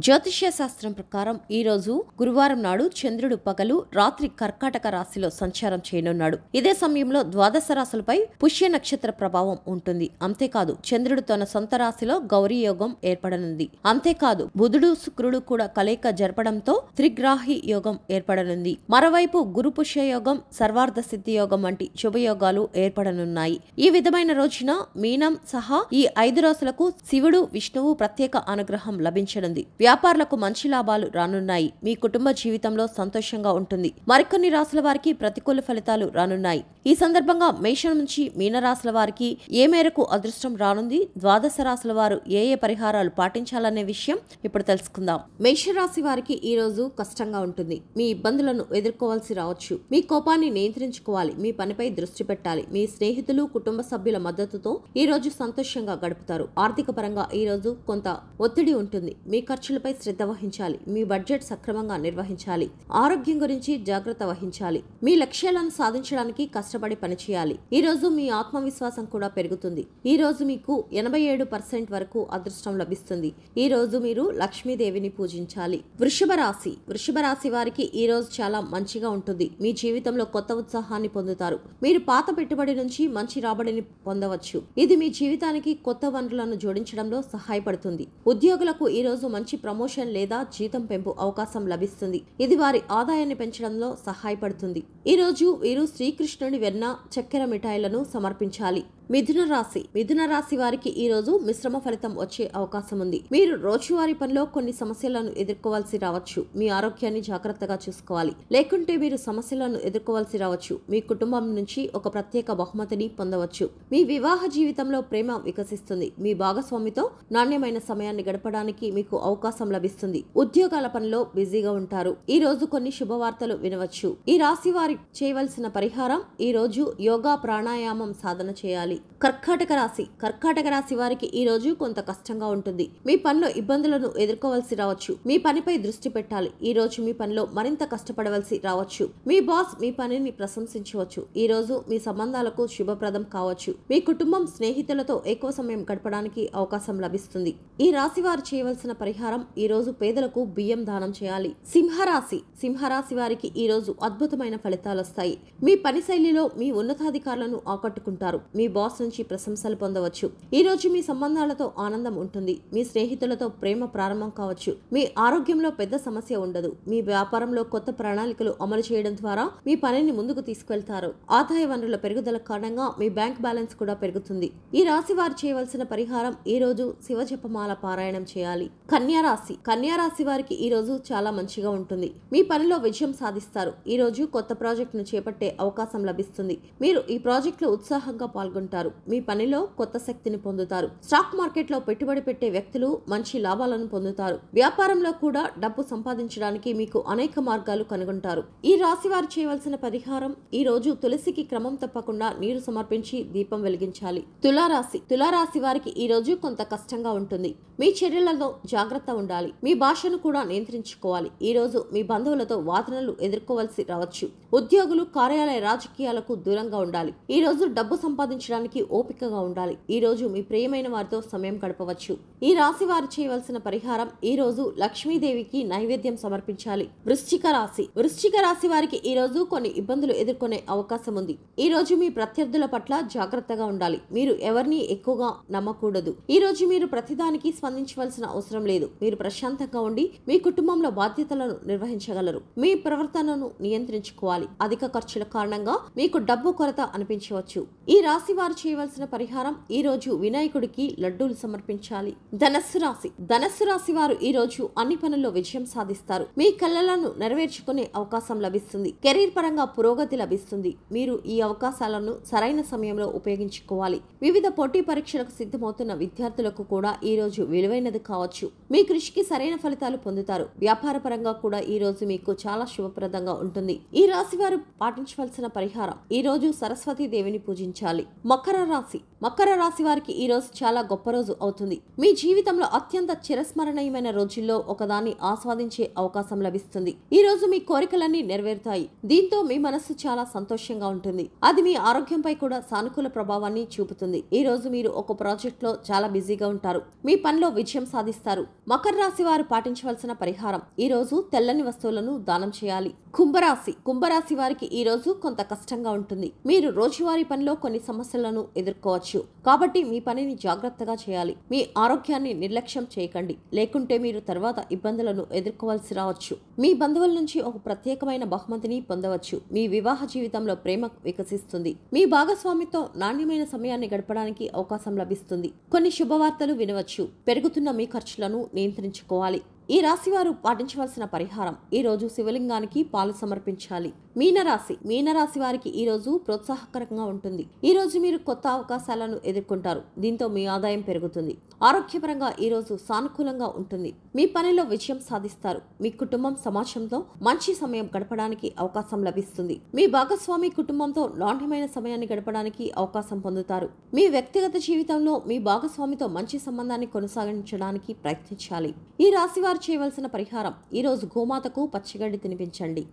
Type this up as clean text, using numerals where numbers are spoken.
జ్యోతిష్య శాస్త్రం ప్రకారం ఈ రోజు గురువారం నాడు చంద్రుడు పగలు రాత్రి కర్కాటక రాశిలో సంచారం చేయనున్నాడు. ఇదే సమయంలో ద్వాదశ రాశులపై పుష్య నక్షత్ర ప్రభావం ఉంటుంది. అంతేకాదు చంద్రుడు తన సొంత రాశిలో గౌరీ యోగం ఏర్పడనుంది. అంతేకాదు బుధుడు శుక్రుడు కూడా కలయిక జరపడంతో త్రిగ్రాహి యోగం ఏర్పడనుంది. మరోవైపు గురు పుష్య యోగం, సర్వార్థ సిద్ధి యోగం వంటి శుభయోగాలు ఏర్పడనున్నాయి. ఈ విధమైన రోజున మీనం సహా ఈ 5 రాశులకు శివుడు, విష్ణువు ప్రత్యేక అనుగ్రహం లభించనుంది. వ్యాపారులకు మంచి లాభాలు రానున్నాయి. మీ కుటుంబ జీవితంలో సంతోషంగా ఉంటుంది. మరికొన్ని రాశుల వారికి ప్రతికూల ఫలితాలు రానున్నాయి. ఈ సందర్భంగా మేషం నుంచి మీన రాశుల వారికి ఏ మేరకు అదృష్టం రానుంది, ద్వాదశ రాశుల వారు ఏ పరిహారాలు పాటించాలనే విషయం ఇప్పుడు తెలుసుకుందాం. మేషరాశి వారికి ఈ రోజు కష్టంగా ఉంటుంది. మీ ఇబ్బందులను ఎదుర్కోవాల్సి రావచ్చు. మీ కోపాన్ని నియంత్రించుకోవాలి. మీ పనిపై దృష్టి పెట్టాలి. మీ స్నేహితులు, కుటుంబ సభ్యుల మద్దతుతో ఈ రోజు సంతోషంగా గడుపుతారు. ఆర్థిక పరంగా ఈ రోజు కొంత ఒత్తిడి ఉంటుంది. మీ ఖర్చులపై శ్రద్ధ వహించాలి. మీ బడ్జెట్ సక్రమంగా నిర్వహించాలి. ఆరోగ్యం గురించి జాగ్రత్త వహించాలి. మీ లక్ష్యాలను సాధించడానికి కష్టపడి పనిచేయాలి. ఈ రోజు మీ ఆత్మవిశ్వాసం కూడా పెరుగుతుంది. ఈ రోజు మీకు 87% వరకు అదృష్టం లభిస్తుంది. ఈ రోజు మీరు లక్ష్మీదేవిని పూజించాలి. వృషభ రాశి వారికి ఈ రోజు చాలా మంచిగా ఉంటుంది. మీ జీవితంలో కొత్త ఉత్సాహాన్ని పొందుతారు. మీరు పాత పెట్టుబడి నుంచి మంచి రాబడిని పొందవచ్చు. ఇది మీ జీవితానికి కొత్త వనరులను జోడించడంలో సహాయపడుతుంది. ఉద్యోగులకు ఈ రోజు మంచి ప్రమోషన్ లేదా జీతం పెంపు అవకాశం లభిస్తుంది. ఇది వారి ఆదాయాన్ని పెంచడంలో సహాయపడుతుంది. ఈ రోజు వీరు శ్రీకృష్ణుని వెన్న, చక్కెర మిఠాయిలను సమర్పించాలి. మిథున రాశి వారికి ఈ రోజు మిశ్రమ ఫలితం వచ్చే అవకాశం ఉంది. మీరు రోజువారీ పనిలో కొన్ని సమస్యలను ఎదుర్కోవాల్సి రావచ్చు. మీ ఆరోగ్యాన్ని జాగ్రత్తగా చూసుకోవాలి. లేకుంటే మీరు సమస్యలను ఎదుర్కోవాల్సి రావచ్చు. మీ కుటుంబం నుంచి ఒక ప్రత్యేక బహుమతిని పొందవచ్చు. మీ వివాహ జీవితంలో ప్రేమ వికసిస్తుంది. మీ భాగస్వామితో నాణ్యమైన సమయాన్ని గడపడానికి మీకు అవకాశం లభిస్తుంది. ఉద్యోగాల పనిలో బిజీగా ఉంటారు. ఈ రోజు కొన్ని శుభవార్తలు వినవచ్చు. ఈ రాశి వారి చేయవలసిన పరిహారం ఈ రోజు యోగా, ప్రాణాయామం సాధన చేయాలి. కర్కాటక రాశి వారికి ఈ రోజు కొంత కష్టంగా ఉంటుంది. మీ పనిలో ఇబ్బందులను ఎదుర్కోవాల్సి రావచ్చు. మీ పనిపై దృష్టి పెట్టాలి. ఈ రోజు మీ పనిలో మరింత కష్టపడవలసి రావచ్చు. మీ బాస్ మీ పనిని ప్రశంసించవచ్చు. ఈ రోజు మీ సంబంధాలకు శుభప్రదం కావచ్చు. మీ కుటుంబం, స్నేహితులతో ఎక్కువ సమయం గడపడానికి అవకాశం లభిస్తుంది. ఈ రాశి వారు చేయవలసిన పరిహారం ఈ రోజు పేదలకు బియ్యం దానం చేయాలి. సింహరాశి వారికి ఈ రోజు అద్భుతమైన ఫలితాలు వస్తాయి. మీ పని శైలిలో మీ ఉన్నతాధికారులను ఆకట్టుకుంటారు. మీ బాస్ నుంచి ప్రశంసలు పొందవచ్చు. ఈ రోజు మీ సంబంధాలతో ఆనందం ఉంటుంది. మీ స్నేహితులతో ప్రేమ ప్రారంభం కావచ్చు. మీ ఆరోగ్యంలో పెద్ద సమస్య ఉండదు. మీ వ్యాపారంలో కొత్త ప్రణాళికలు అమలు చేయడం ద్వారా మీ పనిని ముందుకు తీసుకెళ్తారు. ఆదాయ వనరుల పెరుగుదల కారణంగా మీ బ్యాంక్ బ్యాలెన్స్ కూడా పెరుగుతుంది. ఈ రాశి వారు చేయవలసిన పరిహారం ఈ రోజు శివజపమాల పారాయణం చేయాలి. కన్యా రాశి వారికి ఈ రోజు చాలా మంచిగా ఉంటుంది. మీ పనిలో విజయం సాధిస్తారు. ఈ రోజు కొత్త ప్రాజెక్టును చేపట్టే అవకాశం లభిస్తుంది. మీరు ఈ ప్రాజెక్టులో ఉత్సాహంగా పాల్గొంటారు. మీ పనిలో కొత్త శక్తిని పొందుతారు. స్టాక్ మార్కెట్ లో పెట్టుబడి పెట్టే వ్యక్తులు మంచి లాభాలను పొందుతారు. వ్యాపారంలో కూడా డబ్బు సంపాదించడానికి మీకు అనేక మార్గాలు కనుగొంటారు. ఈ రాశి వారు చేయవలసిన పరిహారం ఈ రోజు తులసికి క్రమం తప్పకుండా నీరు సమర్పించి దీపం వెలిగించాలి. తులారాశి వారికి ఈ రోజు కొంత కష్టంగా ఉంటుంది. మీ చర్యలలో జాగ్రత్త ఉండాలి. మీ భాషను కూడా నియంత్రించుకోవాలి. ఈ రోజు మీ బంధువులతో వాదనలు ఎదుర్కోవాల్సి రావచ్చు. ఉద్యోగులు కార్యాలయ రాజకీయాలకు దూరంగా ఉండాలి. ఈ రోజు డబ్బు సంపాదించడానికి ఓపికగా ఉండాలి. ఈ రోజు మీ ప్రియమైన వారితో సమయం గడపవచ్చు. ఈ రాశి వారు చేయవలసిన పరిహారం ఈ రోజు లక్ష్మీదేవికి నైవేద్యం సమర్పించాలి. వృశ్చిక రాశి వారికి ఈ రోజు కొన్ని ఇబ్బందులు ఎదుర్కొనే అవకాశం ఉంది. ఈ రోజు మీ ప్రత్యర్థుల పట్ల జాగ్రత్తగా ఉండాలి. మీరు ఎవరిని ఎక్కువగా నమ్మకూడదు. ఈ రోజు మీరు ప్రతిదానికి స్పందించవలసిన అవసరం లేదు. మీరు ప్రశాంతంగా ఉండి మీ కుటుంబంలో బాధ్యతలను నిర్వహించగలరు. మీ ప్రవర్తనను నియంత్రించుకోవాలి. అధిక ఖర్చుల కారణంగా మీకు డబ్బు కొరత అనిపించవచ్చు. ఈ రాశి వారు చేయవలసిన పరిహారం ఈ రోజు వినాయకుడికి లడ్డూలు సమర్పించాలి. ధనస్సు రాశి వారు ఈ రోజు అన్ని పనుల్లో విజయం సాధిస్తారు. మీ కలలను నెరవేర్చుకునే అవకాశం లభిస్తుంది. కెరీర్ పరంగా పురోగతి లభిస్తుంది. మీరు ఈ అవకాశాలను సరైన సమయంలో ఉపయోగించుకోవాలి. వివిధ పోటీ పరీక్షలకు సిద్ధమవుతున్న విద్యార్థులకు కూడా ఈ రోజు విలువైనది కావచ్చు. మీ కృషికి సరైన ఫలితాలు పొందుతారు. వ్యాపార పరంగా కూడా ఈ రోజు మీకు చాలా శుభప్రదంగా ఉంటుంది. ఈ రాశి వారు పాటించవలసిన పరిహారం ఈ రోజు సరస్వతీ దేవిని పూజించాలి. మకర రాశి వారికి ఈ రోజు చాలా గొప్ప రోజు అవుతుంది. మీ జీవితంలో అత్యంత చిరస్మరణీయమైన రోజుల్లో ఒకదాన్ని ఆస్వాదించే అవకాశం లభిస్తుంది. ఈ రోజు మీ కోరికలన్నీ నెరవేరుతాయి. దీంతో మీ మనస్సు చాలా సంతోషంగా ఉంటుంది. అది మీ ఆరోగ్యంపై కూడా సానుకూల ప్రభావాన్ని చూపుతుంది. ఈ రోజు మీరు ఒక ప్రాజెక్ట్ లో చాలా బిజీగా ఉంటారు. మీ పనిలో విజయం సాధిస్తారు. మకర రాశి వారు పాటించవలసిన పరిహారం: ఈ రోజు తెల్లని వస్తువులను దానం చేయాలి. కుంభరాశి వారికి ఈ రోజు కొంత కష్టంగా ఉంటుంది. మీరు రోజువారీ పనిలో కొన్ని సమస్యలను ఎదుర్కోవచ్చు. కాబట్టి మీ పనిని జాగ్రత్తగా చేయాలి. మీ ఆరోగ్యాన్ని నిర్లక్ష్యం చేయకండి, లేకుంటే మీరు తర్వాత ఇబ్బందులను ఎదుర్కోవాల్సి రావచ్చు. మీ బంధువుల నుంచి ఒక ప్రత్యేకమైన బహుమతిని పొందవచ్చు. మీ వివాహ జీవితంలో ప్రేమ వికసిస్తుంది. మీ భాగస్వామితో నాణ్యమైన సమయాన్ని గడపడానికి అవకాశం లభిస్తుంది. కొన్ని శుభవార్తలు వినవచ్చు. పెరుగుతున్న మీ ఖర్చులను నియంత్రించుకోవాలి. ఈ రాశి వారు పాటించవలసిన పరిహారం: ఈ రోజు శివలింగానికి పాలు సమర్పించాలి. మీనరాశి వారికి ఈ రోజు ప్రోత్సాహకరంగా ఉంటుంది. ఈ రోజు మీరు కొత్త అవకాశాలను ఎదుర్కొంటారు. దీంతో మీ ఆదాయం పెరుగుతుంది. ఆరోగ్యపరంగా ఈ రోజు సానుకూలంగా ఉంటుంది. మీ పనిలో విజయం సాధిస్తారు. మీ కుటుంబం సమాజంతో మంచి సమయం గడపడానికి అవకాశం లభిస్తుంది. మీ భాగస్వామి కుటుంబంతో నాణ్యమైన సమయాన్ని గడపడానికి అవకాశం పొందుతారు. మీ వ్యక్తిగత జీవితంలో మీ భాగస్వామితో మంచి సంబంధాన్ని కొనసాగించడానికి ప్రయత్నించాలి. ఈ రాశి వారు చేయవలసిన పరిహారం: ఈ రోజు గోమాతకు పచ్చిగడ్డి తినిపించండి.